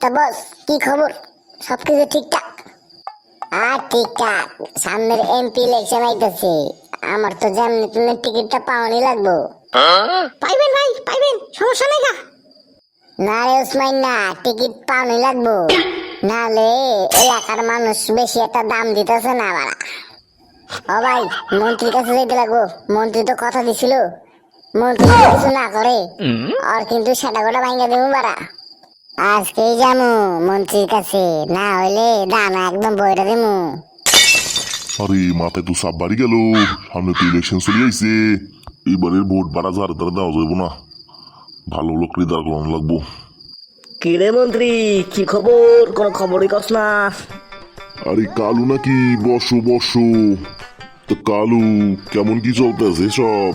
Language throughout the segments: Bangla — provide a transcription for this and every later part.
তা বস, কি খবর? সবকিছু ঠিকঠাক? আর ঠিকঠাক। সামনের এমপি ইলেকশন আইতেছে, আমার তো যেমনি তেমনি টিকিটটা পাওয়ানি লাগবো। পাইবেন ভাই, পাইবেন, সমস্যা নাই গা। না রে উসমাইন না, টিকিট পাওয়ানি লাগবো, নালে এলাকার মানুষ বেশি একটা দাম দিতেছে না বাড়া। ও ভাই, মন্ত্রীর কাছে যেতে লাগবো। মন্ত্রী তো কথা দিছিল, মন্ত্রী যদি কিছু না করে আর কিন্তু সেটা গোটা ভাঙ্গা দেবো বাড়া। আজকেই যামু মন্ত্রীর কাছে, না হইলে দানা একদম বইটা দেবো। আরে মাথায় তো সাপ বাড়ি গেল। সামনে তো ইলেকশন চলে আইছে। এবারের ভোট বাড়া যার দ্বারা দেওয়া যাবো না, ভালো লোকরে দাঁড় করানো লাগবো। কি রে মন্ত্রী, কি খবর? কোনো খবরই কস না। আরে কালু নাকি? বসো বসো। তো কালু, কেমন কি চলতেছে সব?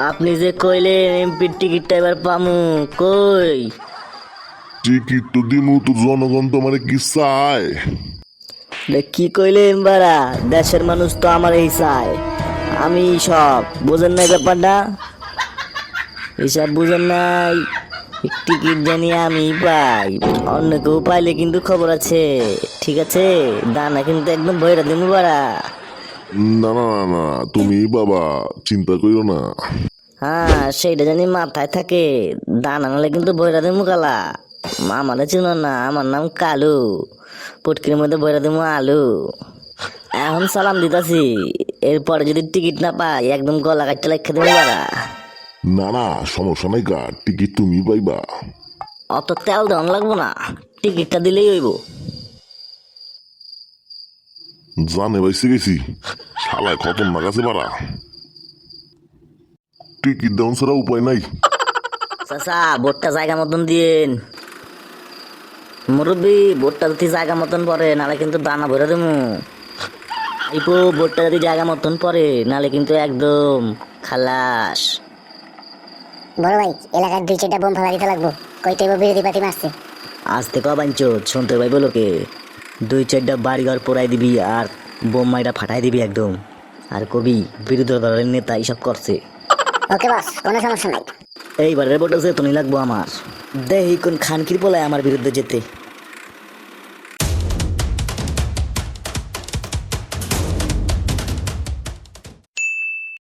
আপনি যে কইলেন এমপির টিকিটটা এবার পামু, কই? টিকিট তো দিমু, তো জনগণ তো মানে কি চায়? কি কইলেন বাড়া? দেশের মানুষ তো আমার এই চায়। আমি সব বুঝেন নাই ব্যাপারটা, এইসব বুঝেন নাই। টিকিট জানি আমি পাই, অন্য কেউ পাইলে কিন্তু খবর আছে, ঠিক আছে? দানা কিন্তু একদম ভয়রা দিমু বাড়া। না না না না, তুমি বাবা চিন্তা করিও না। হ্যাঁ, সেইটা জানি মাথায় থাকে। দানা নালে কিন্তু ভয়রা দিমু কালা। আমারে চিনো না, আমার নাম কালু। পুটকির মধ্যে ভয়রা দিমু আলু। এখন সালাম দিতাছি, এরপরে যদি টিকিট না পাই একদম গলা কাটতে লেখা দিমু বাড়া। না না, সমস্যা নাই গা, টিকিট তুমি পাইবা। অত তেল দেওয়ান লাগবো না, টিকিটটা দিলেই হইব। জানে বাইসে গেছি, শালায় খতরনাক আছে বাড়া। টিকিট দেওয়ান ছাড়া উপায় নাই। চাচা, ভোটটা জায়গা মতন দিন। মুরব্বী, ভোটটা যদি জায়গা মতন পরে, নালে কিন্তু দানা ভরে দেবো। ইপো, ভোটটা যদি জায়গা মতন পরে, নালে কিন্তু একদম খালাস। বড় ভাই, এলাকার 2-4টা বোম ফালা দিতে লাগবো, কইতে বিরোধী পার্টি মারছে। আজ থেকে বাঞ্চো শুনতে পাইব লোকে। 2-4টা বাড়িঘর পোড়াই দিবি আর বোম মাইটা ফাটাই দিবি একদম। আর কবি বিরোধী দলের নেতা এইসব করছে। ওকে বস, কোনো সমস্যা নাই। এইবারের ভোটে যেতনই লাগবো আমার। দেহি কোন খানকির বলে আমার বিরুদ্ধে যেতে।